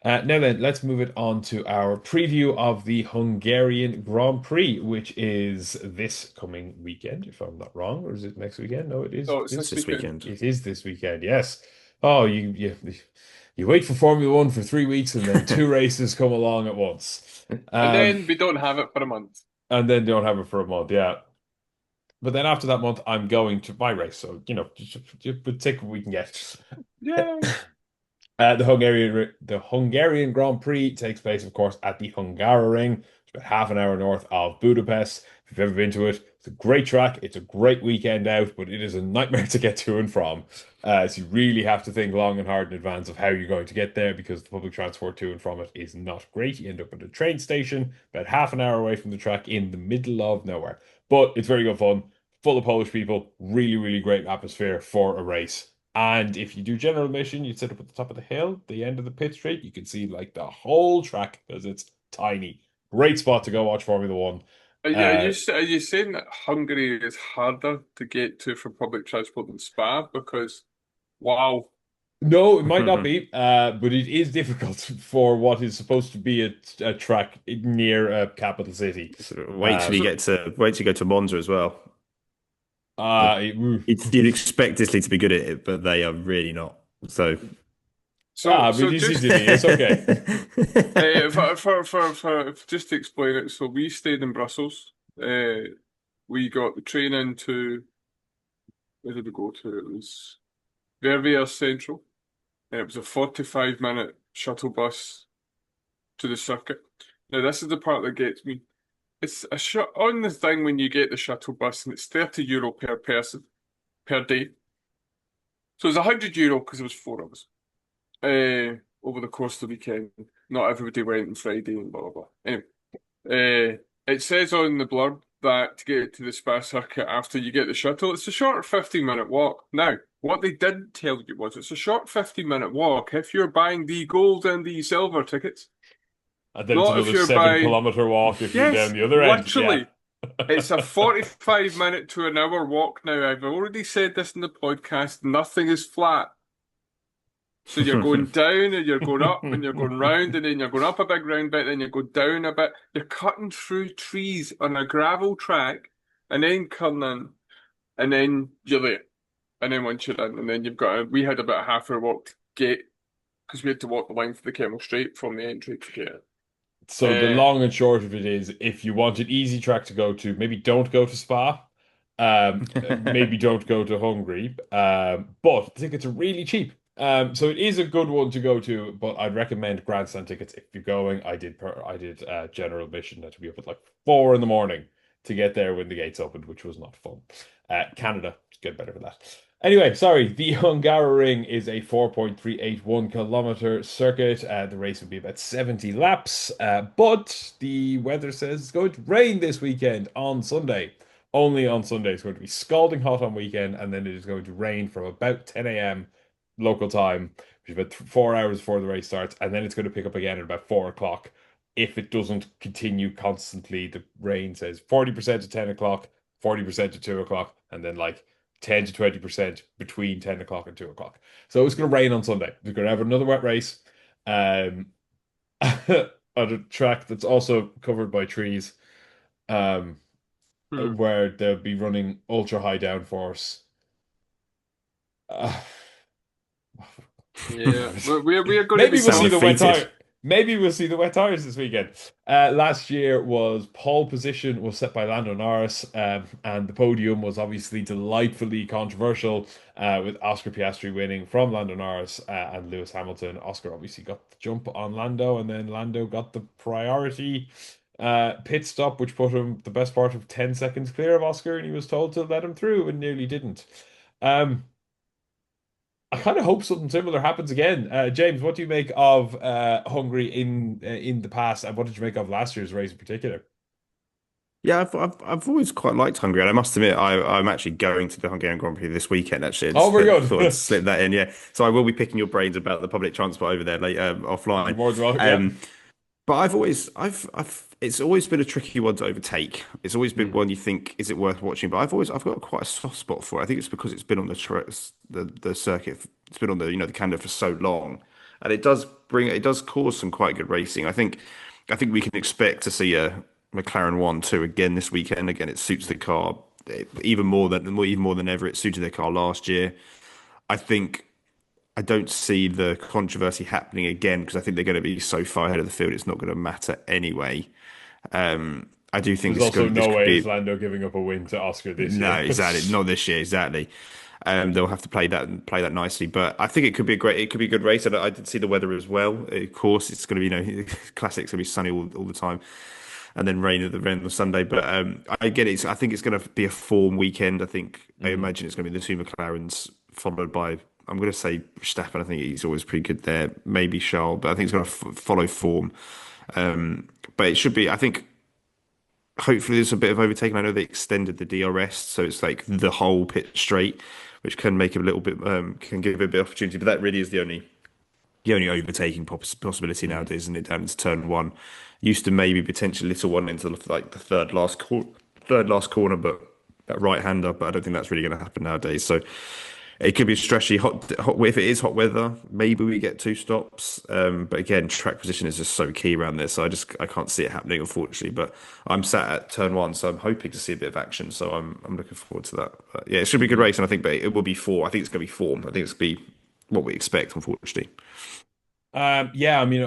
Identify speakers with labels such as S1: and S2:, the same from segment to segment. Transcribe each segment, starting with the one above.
S1: Now then, let's move it on to our preview of the Hungarian Grand Prix, which is this coming weekend, if I'm not wrong, or is it next weekend? No, it is
S2: Oh, it's
S1: this.
S2: this
S3: This
S2: weekend.
S3: weekend.
S1: It is this weekend. Yes. Oh, you wait for Formula One for 3 weeks, and then two races come along at once,
S2: And
S1: um,
S2: then we don't have it for a month.
S1: and then don't have it for a month. Yeah. But then after that month, I'm going to my race. So, we'll take what we can get.
S2: Yay.
S1: The Hungarian Grand Prix takes place, of course, at the Hungaroring. It's about half an hour north of Budapest. If you've ever been to it, it's a great track. It's a great weekend out, but it is a nightmare to get to and from. So you really have to think long and hard in advance of how you're going to get there because the public transport to and from it is not great. You end up at a train station about half an hour away from the track in the middle of nowhere. But it's very good fun, full of Polish people, really, really great atmosphere for a race. And if you do general admission, you sit up at the top of the hill, the end of the pit straight, you can see like the whole track because it's tiny. Great spot to go watch Formula One. Uh,
S2: Are you saying that Hungary is harder to get to for public transport than Spa? Because, wow.
S1: no, it might not be, but it is difficult for what is supposed to be a track near a capital city.
S3: So
S1: Um,
S2: So,
S3: wait till you go to Monza as well.
S1: uh, it-
S3: You'd expect Italy to be good at it, but they are really not. So
S1: but
S2: so
S1: it's
S2: just
S1: Italy. It's okay.
S2: just to explain it, so we stayed in Brussels. We got the train into where did we go to? It was Verviers Central, and it was a 45-minute shuttle bus to the circuit. Now, this is the part that gets me. It's a shut on the thing when you get the shuttle bus, and it's €30 per person per day. So it was €100 because it was four of us. Over the course of the weekend. Not everybody went on Friday and blah blah blah. Anyway, it says on the blurb that to get to the Spa circuit after you get the shuttle, it's a short 15-minute walk. Now, what they didn't tell you was it's a short 15-minute walk if you're buying the gold and the silver tickets.
S1: And then it's
S2: Not if
S1: another
S2: you're
S1: seven
S2: buying,
S1: kilometer walk if you're down
S2: yes,
S1: the other end. Yeah.
S2: literally. It's a 45-minute to an hour walk now. I've already said this in the podcast. Nothing is flat. So you're going down and you're going up and you're going round and then you're going up a big round bit, then you go down a bit. You're cutting through trees on a gravel track and then cutting in and then you're there. And then once you're in, and then we had about a half hour walk to get, because we had to walk the length of the Kemmel Straight from the entry to get
S1: So the
S2: it.
S1: long and short of it is, if you want an easy track to go to, maybe don't go to Spa. Maybe don't go to Hungary. But the tickets are really cheap. So it is a good one to go to, but I'd recommend grandstand tickets if you're going. I did general admission had to be up at like 4 in the morning to get there when the gates opened, which was not fun. Canada, get better for that. Anyway, sorry, the Hungaroring is a 4.381 kilometer circuit. The race would be about 70 laps, but the weather says it's going to rain this weekend on Sunday. Only on Sunday. It's going to be scalding hot on weekend, and then it is going to rain from about 10 a.m. local time, which is about 4 hours before the race starts, and then it's going to pick up again at about 4 o'clock. If it doesn't continue constantly, the rain says 40% at 10 o'clock, 40% at 2 o'clock, and then like 10 to 20% between 10 o'clock and 2 o'clock. So it's going to rain on Sunday. We're going to have another wet race um, on a track that's also covered by trees. Um,
S2: Hmm.
S1: where they'll be running ultra high downforce. Uh,
S2: Yeah, we're going to be
S1: maybe we'll
S3: Sound
S1: see the wet
S2: talking.
S3: defeated.
S1: tire. Maybe we'll see the wet tires this weekend. Last year was pole position was set by Lando Norris, and the podium was obviously delightfully controversial, with Oscar Piastri winning from Lando Norris and Lewis Hamilton. Oscar obviously got the jump on Lando, and then Lando got the priority pit stop, which put him the best part of 10 seconds clear of Oscar, and he was told to let him through and nearly didn't. Um, I kind of hope something similar happens again. James, what do you make of Hungary in the past, and what did you make of last year's race in particular?
S3: Yeah, I've always quite liked Hungary, and I must admit I'm actually going to the Hungarian Grand Prix this weekend. Actually, I
S1: Oh,
S3: just
S1: very
S3: thought I'd
S1: good.
S3: slip that in. Yeah, so I will be picking your brains about the public transport over there later
S1: You're
S3: offline.
S1: more than welcome. Yeah.
S3: Um, But it's always been a tricky one to overtake. It's always been
S1: Hmm.
S3: one you think, is it worth watching? But I've got quite a soft spot for it. I think it's because it's been on the circuit. It's been on the calendar for so long. and it does cause some quite good racing. I think we can expect to see a McLaren 1-2 again this weekend. Again, it suits the car even more than ever. It suited their car last year. I think I don't see the controversy happening again because I think they're going to be so far ahead of the field. It's not going to matter anyway. I do think
S1: There's
S3: this
S1: also
S3: could this
S1: no
S3: could
S1: way
S3: be
S1: it's Lando giving up a win to Oscar this
S3: no,
S1: year.
S3: exactly, not this year, exactly. They'll have to play that nicely, but I think it could be a good race. And I did see the weather as well. Of course, it's going to be classics going to be sunny all the time, and then rain on the Sunday. But I get it. I think it's going to be a form weekend. I
S1: Mm.
S3: imagine it's going to be the two McLarens followed by. I'm going to say Verstappen. I think he's always pretty good there. Maybe Charles, but I think it's going to follow form. But it should be. I think hopefully there's a bit of overtaking. I know they extended the DRS, so it's like the whole pit straight, which can make it a little bit can give it a bit of opportunity. But that really is the only overtaking possibility
S1: Mm.
S3: nowadays, isn't it? Down to turn one, used to maybe potentially little one into the third last corner, but that right hander. But I don't think that's really going to happen nowadays. So it could be a stretchy hot. If it is hot weather, maybe we get two stops. But again, track position is just so key around this. So I can't see it happening, unfortunately. But I'm sat at turn one, so I'm hoping to see a bit of action. So I'm looking forward to that. But yeah, it should be a good race, and I think, but it will be four. I think it's going to be form. I think it's going to be what we expect, unfortunately.
S1: Yeah, I mean,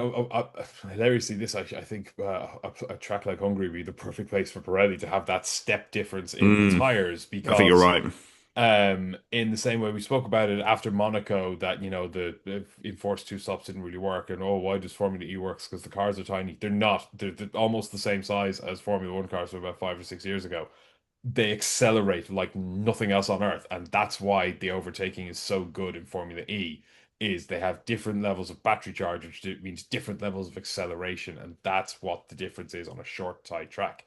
S1: hilariously, I think a track like Hungary would be the perfect place for Pirelli to have that step difference in the
S3: Mm,
S1: tires
S3: I think you're
S1: because
S3: right.
S1: in the same way we spoke about it after Monaco that the enforced two stops didn't really work and oh why does Formula E works because the cars are tiny. They're not. They're almost the same size as Formula One cars from about 5 or 6 years ago. They accelerate like nothing else on earth, and that's why the overtaking is so good in Formula E. Is they have different levels of battery charge, which means different levels of acceleration, and that's what the difference is on a short, tight track.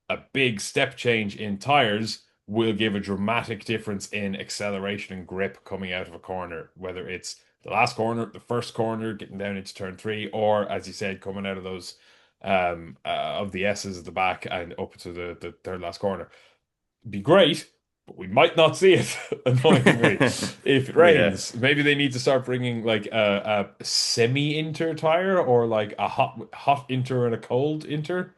S1: A big step change in tires will give a dramatic difference in acceleration and grip coming out of a corner, whether it's the last corner, the first corner, getting down into turn three, or as you said, coming out of those of the S's at the back and up to the third last corner be great, but we might not see it, annoyingly, if it
S3: Yeah.
S1: rains. Maybe they need to start bringing like a semi-inter tire or like a hot inter and a cold inter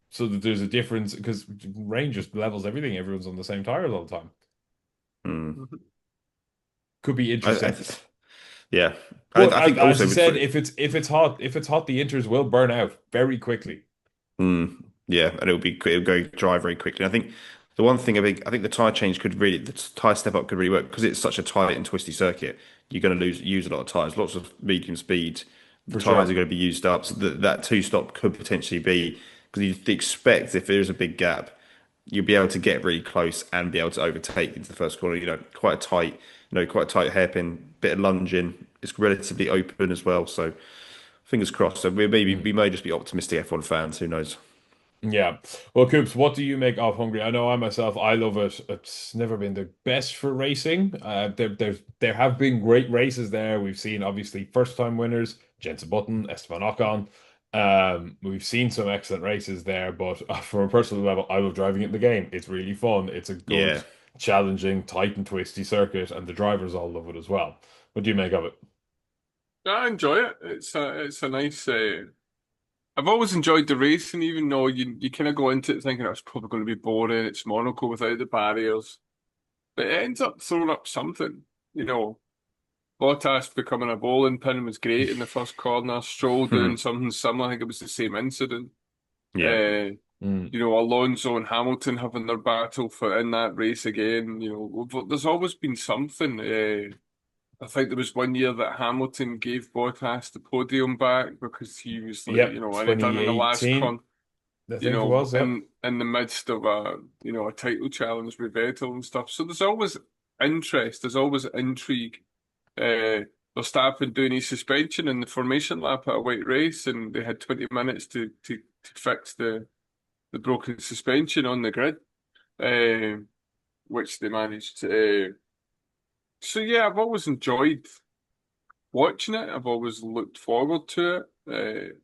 S1: so that there's a difference because rain just levels everything. Everyone's on the same tires all the time.
S3: Mm.
S1: Could be
S3: I
S1: interesting.
S3: yeah.
S1: But
S3: I think
S1: as
S3: also
S1: you
S3: with
S1: said, if it's hot, the inters will burn out very quickly.
S3: yeah, and it'll go dry very quickly. I think the one thing I think the tire change the tire step up could really work because it's such a tight and twisty circuit. You're going to use a lot of tires, lots of medium speed. The
S1: For
S3: tires are
S1: sure.
S3: going to be used up, so that two stop could potentially be because you'd expect if there is a big gap, you'll be able to get really close and be able to overtake into the first corner. Quite a tight hairpin, bit of lunging. It's relatively open as well, so fingers crossed. So
S1: Hmm.
S3: we may just be optimistic F1 fans. Who knows?
S1: Yeah. Well, Coops, what do you make of Hungary? I know I love it. It's never been the best for racing. There have been great races there. We've seen obviously first time winners, Jenson Button, Esteban Ocon. We've seen some excellent races there, but from a personal level, I love driving it in the game. It's really fun. It's a good,
S3: Yeah.
S1: challenging, tight and twisty circuit, and the drivers all love it as well. What do you make of it?
S2: I enjoy it. It's a nice. I've always enjoyed the racing, even though you kind of go into it thinking it's probably going to be boring. It's Monaco without the barriers, but it ends up throwing up something. You know, Bottas becoming a bowling pin was great in the first corner. Stroll doing something similar. I think it was the same incident.
S3: Yeah.
S2: Uh,
S1: Mm.
S2: Alonso and Hamilton having their battle for in that race again. There's always been something. I think there was one year that Hamilton gave Bottas the podium back because he was like,
S1: Yep,
S2: and he done in the last
S1: 2018, I think it was. Yep.
S2: in the midst of a title challenge with Vettel and stuff. So there's always interest, there's always intrigue. Verstappen doing his suspension in the formation lap at a white race, and they had 20 minutes to fix the broken suspension on the grid, uh, which they managed. So yeah, I've always enjoyed watching it. I've always looked forward to it.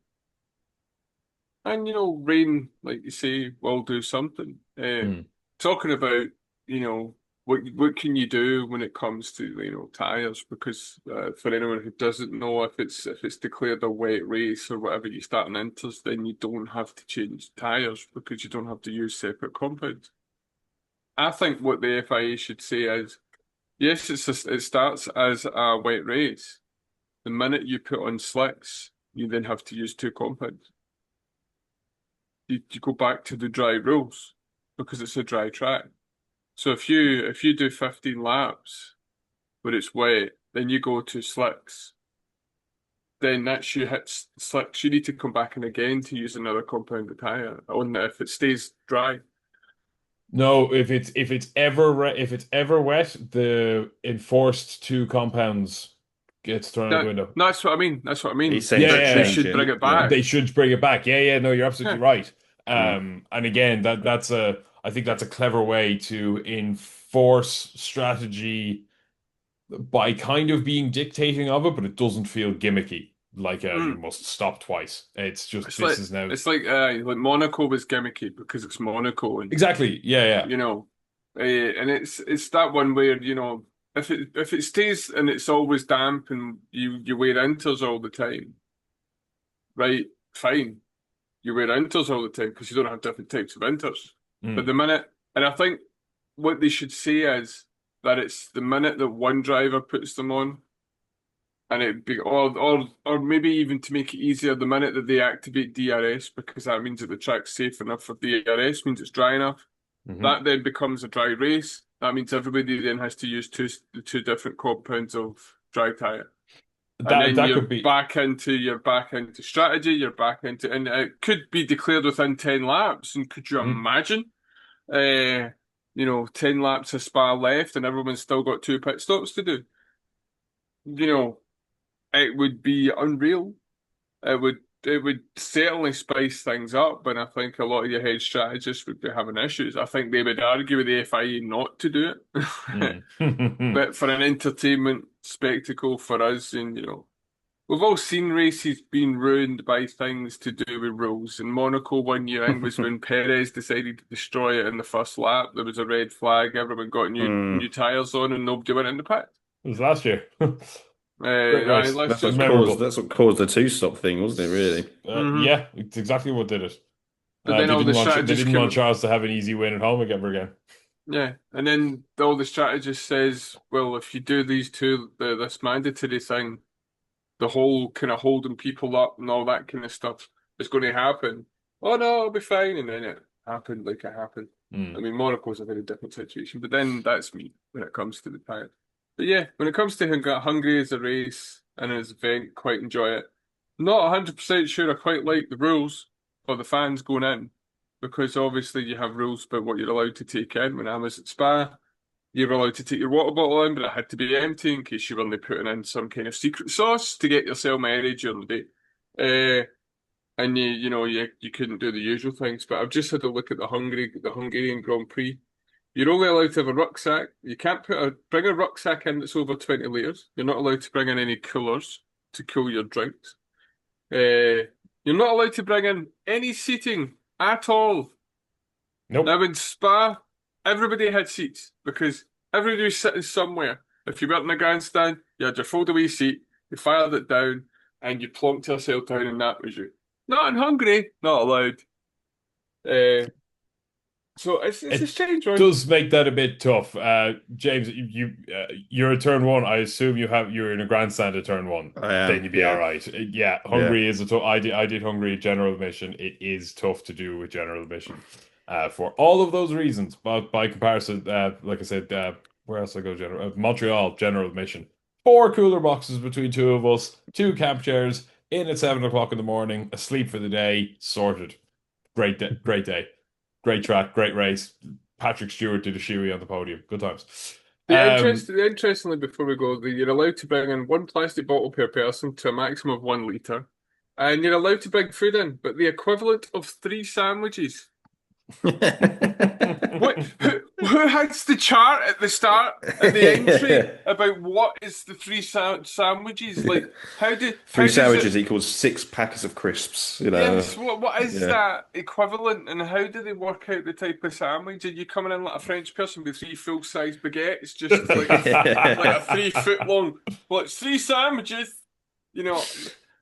S2: And rain, like you say, will do something.
S1: Mm.
S2: Talking about, what can you do when it comes to tires? Because for anyone who doesn't know, if it's declared a wet race or whatever, you start in inters, then you don't have to change tires because you don't have to use separate compounds. I think what the FIA should say is, yes, it starts as a wet race. The minute you put on slicks, you then have to use two compounds. You go back to the dry rules because it's a dry track. So if you do 15 laps but it's wet, then you go to slicks. Then that's you hit slicks. You need to come back in again to use another compounded tire on if it stays dry.
S1: No, if it's ever wet, the enforced two compounds gets thrown out the window.
S2: No, that's what I mean. That's what I mean.
S3: He's saying
S2: They should bring it back.
S1: They should bring it back. Yeah, no, you're absolutely right. And again, I think that's a clever way to enforce strategy by kind of being dictating of it, but it doesn't feel gimmicky. Like you must stop twice. It's just is now.
S2: It's like Monaco was gimmicky because it's Monaco. And,
S1: exactly. Yeah.
S2: And it's that one where if it stays and it's always damp and you wear inters all the time, right? Fine, you wear inters all the time because you don't have different types of inters. But the minute, and I think what they should say is that it's the minute that one driver puts them on, and it be or maybe even to make it easier, the minute that they activate DRS, because that means that the track's safe enough for DRS, means it's dry enough. That then becomes a dry race. That means everybody then has to use two different compounds of dry tire. And then you're back into strategy, and it could be declared within 10 laps. And could you imagine, 10 laps of Spa left and everyone's still got 2 pit stops to do? It would be unreal. It would certainly spice things up, and I think a lot of your head strategists would be having issues. I think they would argue with the FIA not to do it. But for an entertainment spectacle for us, and we've all seen races being ruined by things to do with rules. And Monaco 1 year in was when Perez decided to destroy it in the first lap. There was a red flag, everyone got new tyres on, and nobody went in the pit.
S1: It was last year.
S3: That's what caused the two-stop thing, wasn't it, really?
S1: Yeah, it's exactly what did it.
S2: But then
S1: they didn't want Charles to have an easy win at home again.
S2: Yeah, and then all the strategist says, well, if you do these two, this mandatory thing, the whole kind of holding people up and all that kind of stuff is going to happen. Oh no, it'll be fine. And then it happened like it happened. I mean, Monaco's a very different situation, but then that's me when it comes to the tire. But yeah, when it comes to Hungary as a race and as an event, quite enjoy it. Not 100% sure I quite like the rules for the fans going in, because obviously you have rules about what you're allowed to take in. When I was at Spa, you were allowed to take your water bottle in, but it had to be empty in case you were only putting in some kind of secret sauce to get yourself merry during the day. And you couldn't do the usual things. But I've just had a look at the Hungarian Grand Prix. You're only allowed to have a rucksack. You can't bring a rucksack in that's over 20 litres. You're not allowed to bring in any coolers to cool your drinks. You're not allowed to bring in any seating at all.
S1: Nope.
S2: Now in Spa, everybody had seats because everybody was sitting somewhere. If you weren't in a grandstand, you had your fold-away seat, you fired it down, and you plonked yourself down, and that was you. Not in Hungary, not allowed. So it's a strange one.
S1: It does make that a bit tough. James, you're at turn one. I assume you're in a grandstand at turn one.
S3: I am.
S1: Then you'd be all right. Yeah, Hungary is a tough. I did Hungary general admission. It is tough to do with general admission. For all of those reasons, but by comparison, like I said, where else I go? Montreal general admission. 4 cooler boxes between 2 of us, 2 camp chairs, in at 7 o'clock in the morning, asleep for the day, sorted. Great day, great track, great race. Patrick Stewart did a shoey on the podium. Good times.
S2: Interestingly, before we go, you're allowed to bring in 1 plastic bottle per person to a maximum of 1 litre, and you're allowed to bring food in, but the equivalent of 3 sandwiches. Who has the chart at the start at the entry about what is the three sandwiches? Like, how
S3: Three
S2: does it?
S3: sandwiches equals 6 packets of crisps.
S2: Yes, what is
S3: Yeah.
S2: that equivalent, and how do they work out the type of sandwich? Are you coming in like a French person with three full-size baguettes, just like a 3 foot long? Well, it's three sandwiches. You know,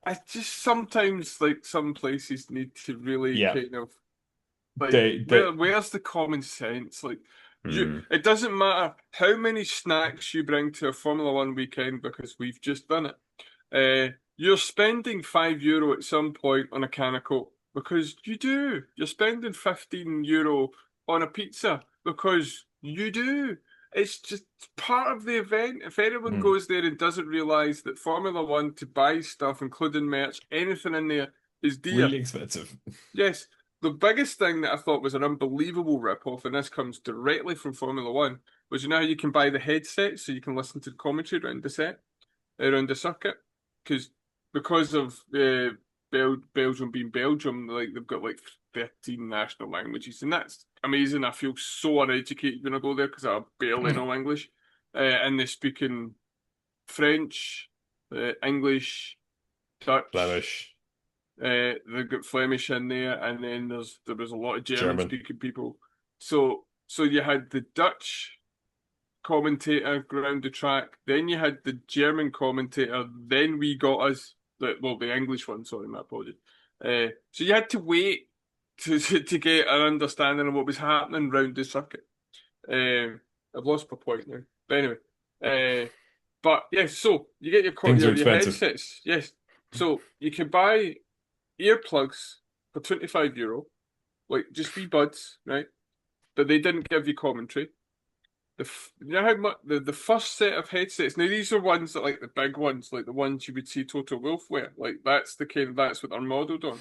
S2: I just sometimes like some places need to really
S1: Yeah.
S2: kind of like
S1: They
S2: where's the common sense? Like
S3: Hmm.
S2: it doesn't matter how many snacks you bring to a Formula One weekend because we've just done it. You're spending €5 at some point on a can of Coke because you do. You're spending €15 on a pizza because you do. It's just part of the event. If anyone
S1: Mm.
S2: goes there and doesn't realise that Formula One to buy stuff, including merch, anything in there is dear.
S1: really expensive.
S2: Yes. The biggest thing that I thought was an unbelievable rip-off, and this comes directly from Formula One, was you know how you can buy the headset so you can listen to the commentary around around the circuit? Because of Belgium being Belgium, like they've got like 13 national languages, and that's amazing. I feel so uneducated when I go there because I barely know English, and they speak in French, English, Dutch.
S1: Flemish.
S2: They've got Flemish in there, and then there was a lot of German
S1: German.
S2: speaking people. So you had the Dutch commentator around the track, then you had the German commentator, then we got us the English one. Sorry, my apologies. So you had to wait to get an understanding of what was happening around the circuit. I've lost my point now, but anyway. But yes, so you get
S1: Things are
S2: your
S1: expensive.
S2: headsets. Yes, so you can buy earplugs for €25, like just wee buds, right? But they didn't give you commentary. You know how much the first set of headsets. Now these are ones that like the big ones, like the ones you would see Total Wolf wear. Like that's what they're modelled on.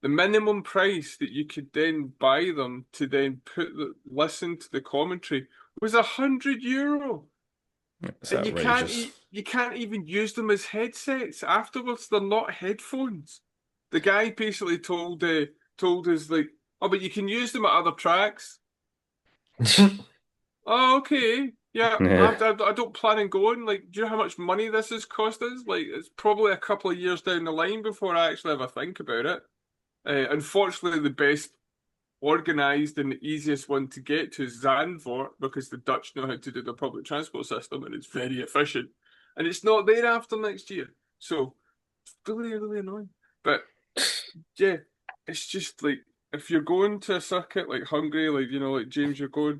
S2: The minimum price that you could then buy them to then listen to the commentary was €100.
S3: It's
S2: And
S3: outrageous.
S2: you can't even use them as headsets afterwards. They're not headphones. The guy basically told us like, oh, but you can use them at other tracks. Oh, okay. Yeah,
S3: Yeah.
S2: I don't plan on going. Like, do you know how much money this has cost us? Like, it's probably a couple of years down the line before I actually ever think about it. Unfortunately, the best organised and the easiest one to get to is Zandvoort because the Dutch know how to do the public transport system and it's very efficient. And it's not there after next year. So, it's really, really annoying. But, yeah, it's just like, if you're going to a circuit like Hungary, like, you know, like James, you're going,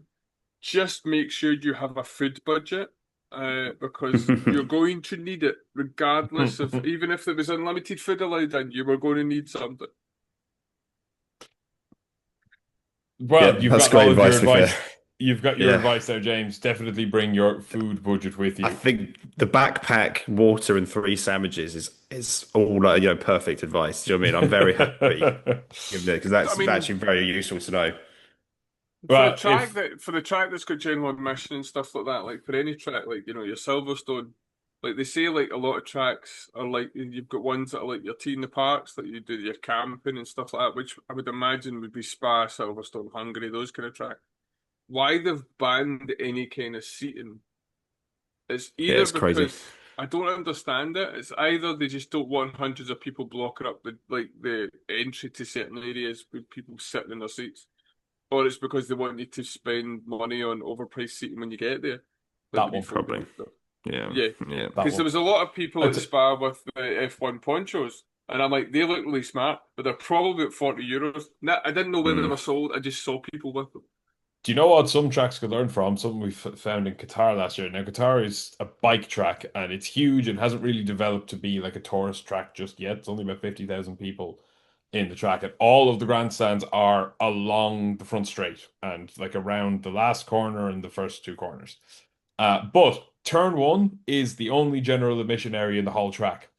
S2: just make sure you have a food budget because you're going to need it regardless of, even if there was unlimited food allowed in, you were going to need something.
S1: Well,
S3: Yeah,
S1: you've
S3: that's
S1: got all
S3: great
S1: of your
S3: advice, to be
S1: advice.
S3: fair.
S1: You've got your
S3: Yeah.
S1: advice there, James. Definitely bring your food budget with you.
S3: I think the backpack, water, and 3 sandwiches is all perfect advice. Do you know what I mean? I'm very happy because
S2: I
S3: that's
S2: mean,
S3: actually very useful to know.
S1: Well,
S2: for the track that's got general admission and stuff like that, like for any track, like you know your Silverstone, like they say, like a lot of tracks are like you've got ones that are like your tea in the parks, like you do your camping and stuff like that, which I would imagine would be Spa, Silverstone, Hungary, those kind of tracks. Why they've banned any kind of seating is
S3: Yeah,
S2: either
S3: it's crazy.
S2: because I don't understand it. It's either they just don't want hundreds of people blocking up the entry to certain areas with people sitting in their seats, or it's because they want you to spend money on overpriced seating when you get there. Like
S1: that
S2: the
S1: one
S2: before
S3: Probably.
S2: stuff.
S3: Yeah.
S2: Yeah,
S3: Yeah.
S1: that
S2: because there
S1: one.
S2: was a lot of people at
S1: It's,
S2: Spa with the F1 ponchos, and I'm like, they look really smart, but they're probably at €40. I didn't know where they
S3: Mm.
S2: were sold. I just saw people with them.
S1: do you know what some tracks could learn from? Something we found in Qatar last year. Now, Qatar is a bike track and it's huge and hasn't really developed to be like a tourist track just yet. It's only about 50,000 people in the track, and all of the grandstands are along the front straight and like around the last corner and the first two corners. But turn one is the only general admission area in the whole track,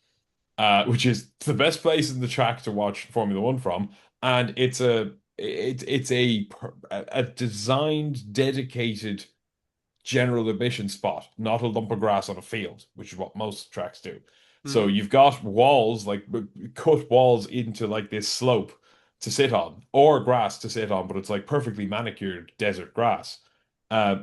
S1: which is the best place in the track to watch Formula One from, and it's a designed, dedicated general admission spot, not a lump of grass on a field, which is what most tracks do. So
S2: Mm.
S1: you've got walls, like cut walls into like this slope to sit on, or grass to sit on, but it's like perfectly manicured desert grass.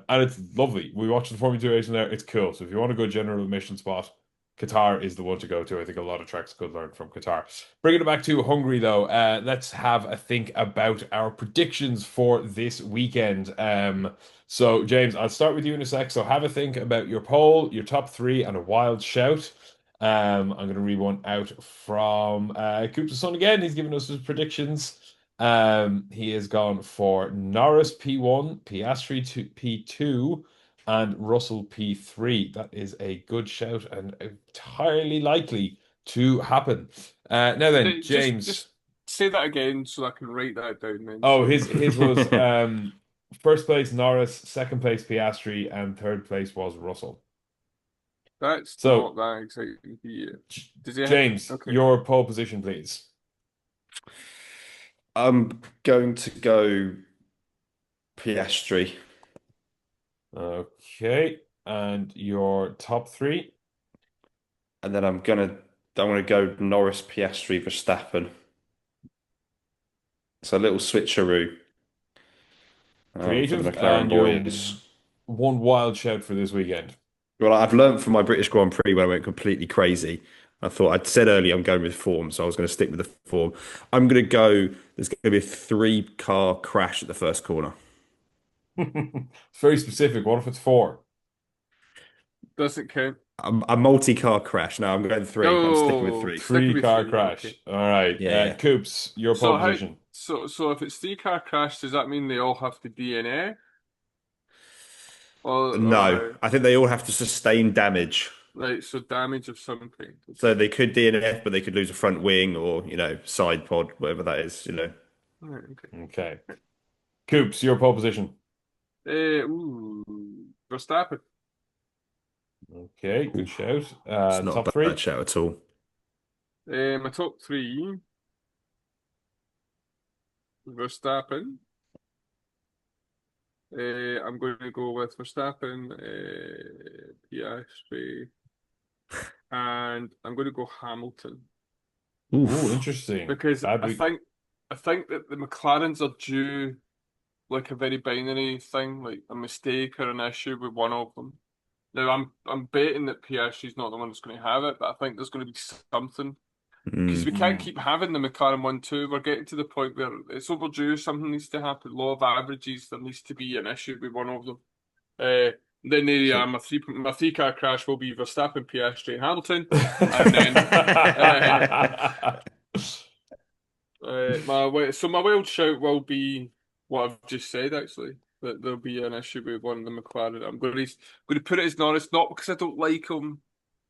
S1: And it's lovely. We watched the Formula 2 racing there. It's cool. So if you want a good general admission spot, Qatar is the one to go to. I think a lot of tracks could learn from Qatar. Bringing it back to Hungary, though, let's have a think about our predictions for this weekend. So, James, I'll start with you in a sec. So, have a think about your poll, your top three, and a wild shout. I'm going to read one out from Coops' son again. He's giving us his predictions. He has gone for Norris P1, Piastri P2, and Russell P3. That is a good shout and entirely likely to happen. Now then,
S2: Just
S1: James.
S2: say that again so I can write that down then.
S1: Oh,
S2: So
S1: his was first place Norris, second place Piastri, and third place was Russell.
S2: that's
S1: So,
S2: not that exciting to hear. Does he have...
S1: James,
S2: Okay.
S1: your pole position, please.
S3: I'm going to go Piastri,
S1: Okay, and your top three.
S3: and then I'm gonna go Norris, Piastri, Verstappen. So a little switcheroo for the
S1: Creative,
S3: McLaren
S1: and your
S3: boys.
S1: one wild shout for this weekend.
S3: Well, I've learned from my British Grand Prix when I went completely crazy. I thought I'd said earlier I'm going with form, so I was going to stick with the form. I'm going to go. There's going to be a three-car crash at the first corner.
S1: It's very specific. What if it's four?
S2: Doesn't count.
S3: A multi-car crash. No, I'm going three. I'm sticking with
S2: Oh,
S3: three.
S2: sticking
S1: Three
S2: with
S1: car
S2: three.
S1: crash.
S2: Okay.
S1: All right.
S3: Yeah, yeah.
S1: Coops, your
S2: So
S1: pole
S2: how?
S1: position.
S2: So if it's three-car crash, does that mean they all have to DNF? Or
S3: No,
S2: how?
S3: I think they all have to sustain damage.
S2: Right, so damage of some kind.
S3: So they could DNF, but they could lose a front wing or, side pod, whatever that is.
S2: Right, okay.
S1: Okay. Coops, your pole position.
S2: Verstappen.
S1: Okay, good shout.
S3: It's not
S1: Top
S3: a
S1: three.
S3: bad shout at all.
S2: My top three: Verstappen. I'm going to go with Verstappen, Piastri, and I'm going to go Hamilton
S1: Ooh,
S3: Oof.
S1: interesting.
S2: because
S1: That'd
S2: I
S1: be-
S2: think that the McLarens are due like a very binary thing, like a mistake or an issue with one of them. Now I'm betting that Piastri's not the one that's going to have it, but I think there's going to be something. Because we can't keep having the McLaren 1-2. We're getting to the point where it's overdue. Something needs to happen. Law of averages. There needs to be an issue with one of them. Then there I am. My three-car crash will be Verstappen, Piastri, and Hamilton. And then my wild shout will be what I've just said. Actually, that there'll be an issue with one of the McLaren. I'm going to put it as Norris, not because I don't like him.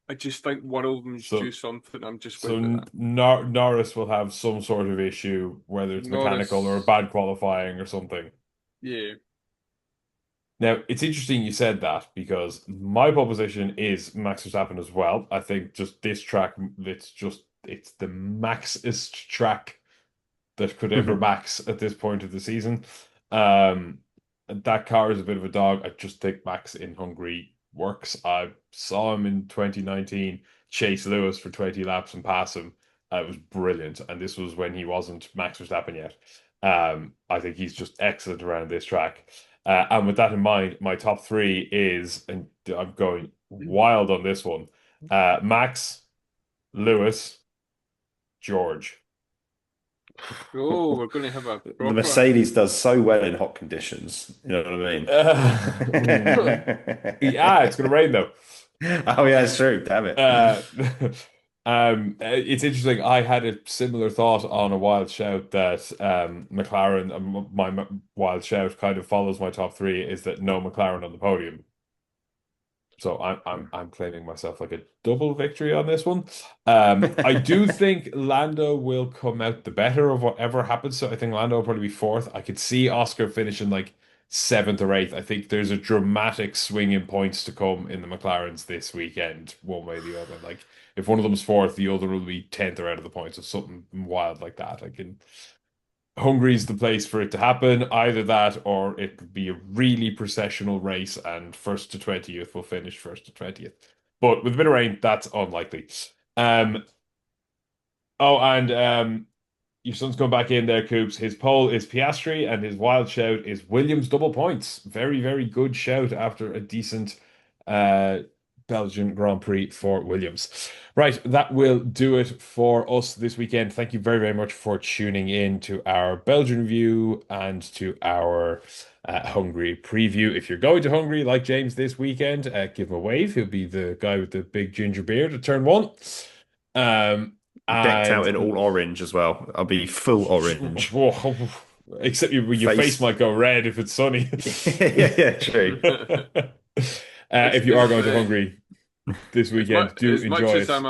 S2: I just think one of them's
S1: So-
S2: due something. I'm just
S1: So
S2: with that.
S1: Norris will have some sort of issue, whether it's mechanical or
S2: Norris-
S1: bad qualifying or something.
S2: Yeah.
S1: Now, it's interesting you said that because my proposition is Max Verstappen as well. I think just this track, it's the maxest track that could ever max at this point of the season. That car is a bit of a dog. I just think Max in Hungary works. I saw him in 2019 chase Lewis for 20 laps and pass him. It was brilliant. And this was when he wasn't Max Verstappen yet. I think he's just excellent around this track. And with that in mind, my top three is, and I'm going wild on this one, Max, Lewis, George.
S2: Oh, we're going to have a
S3: The
S2: proper...
S3: Mercedes does so well in hot conditions. You know what I mean?
S1: Yeah, it's going to rain though.
S3: Oh yeah, it's true. Damn it.
S1: It's interesting. I had a similar thought on a wild shout that McLaren, my wild shout kind of follows my top three, is that no McLaren on the podium. So I'm claiming myself like a double victory on this one. I do think Lando will come out the better of whatever happens. So I think Lando will probably be fourth. I could see Oscar finishing like seventh or eighth. I think there's a dramatic swing in points to come in the McLarens this weekend, one way or the other. Like if one of them's fourth, the other will be 10th or out of the points or something wild like that. Hungary's the place for it to happen. Either that or it could be a really processional race and first to 20th will finish first to 20th. But with a bit of rain, that's unlikely. Oh, and Your son's come back in there, Coops. His pole is Piastri, and his wild shout is Williams double points. Very, very good shout after a decent uh, Belgian Grand Prix for Williams. Right, that will do it for us this weekend. Thank you very, very much for tuning in to our Belgian review and to our Hungary preview. If you're going to Hungary like James this weekend, give him a wave. He'll be the guy with the big ginger beard at turn one. Um,
S3: Decked out in
S1: and
S3: all orange as well. I'll be full orange.
S1: except your face
S3: Face.
S1: might go red if it's sunny.
S3: Yeah, true.
S1: If you are going to Hungary this
S2: As much
S1: weekend, do
S2: as much
S1: enjoy
S2: as
S1: it.
S2: I'm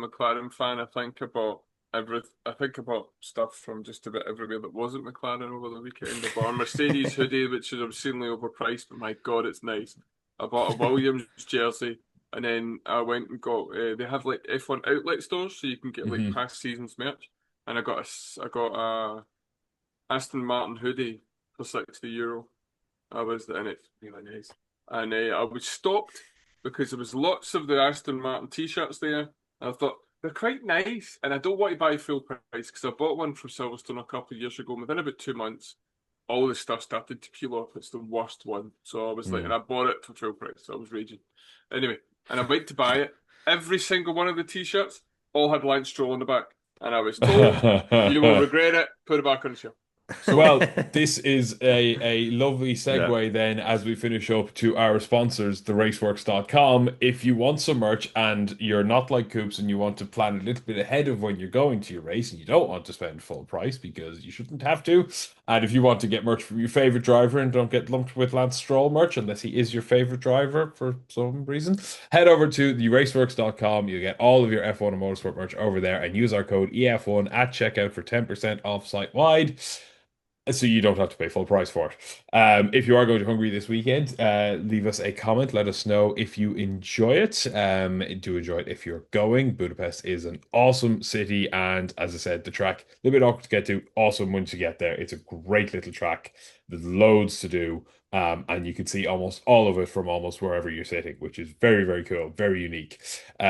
S2: a McLaren fan, I think about stuff from just about everywhere that wasn't McLaren over the weekend. I bought a Mercedes hoodie, which is obscenely overpriced, but my God, it's nice. I bought a Williams jersey, and then I went and got. They have like F1 outlet stores, so you can get like
S1: Mhm.
S2: past seasons merch. And I got a Aston Martin hoodie for €60. And it's really nice. And I was stopped because there was lots of the Aston Martin t-shirts there. And I thought they're quite nice, and I don't want to buy full price because I bought one from Silverstone a couple of years ago. And within about 2 months, all the stuff started to peel off. It's the worst one. So I was like, and
S1: Mm.
S2: I bought it for full price. So I was raging. Anyway, and I went to buy it. Every single one of the t-shirts all had Lance Stroll on the back, and I was told, "You will regret it. Put it back on the shelf." So
S1: Well, this is a lovely
S3: Yeah.
S1: segue then as we finish up to our sponsors, theraceworks.com. If you want some merch and you're not like Coops and you want to plan a little bit ahead of when you're going to your race and you don't want to spend full price because you shouldn't have to, and if you want to get merch from your favorite driver and don't get lumped with Lance Stroll merch unless he is your favorite driver for some reason, head over to theraceworks.com. You get all of your F1 and Motorsport merch over there and use our code EF1 at checkout for 10% off site wide so you don't have to pay full price for it. If you are going to Hungary this weekend, leave us a comment. Let us know if you enjoy it. Do enjoy it if you're going. Budapest is an awesome city, and as I said, the track a little bit awkward to get to. Awesome once you get there. It's a great little track. There's loads to do. And you can see almost all of it from almost wherever you're sitting, which is very, very cool, very unique.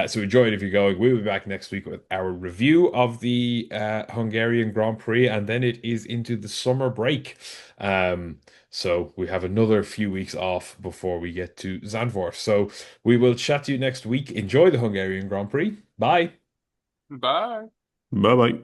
S1: So enjoy it if you're going. We'll be back next week with our review of the Hungarian Grand Prix, and then it is into the summer break. So we have another few weeks off before we get to Zandvoort. So we will chat to you next week. Enjoy the Hungarian Grand Prix. Bye.
S2: bye.
S3: Bye bye.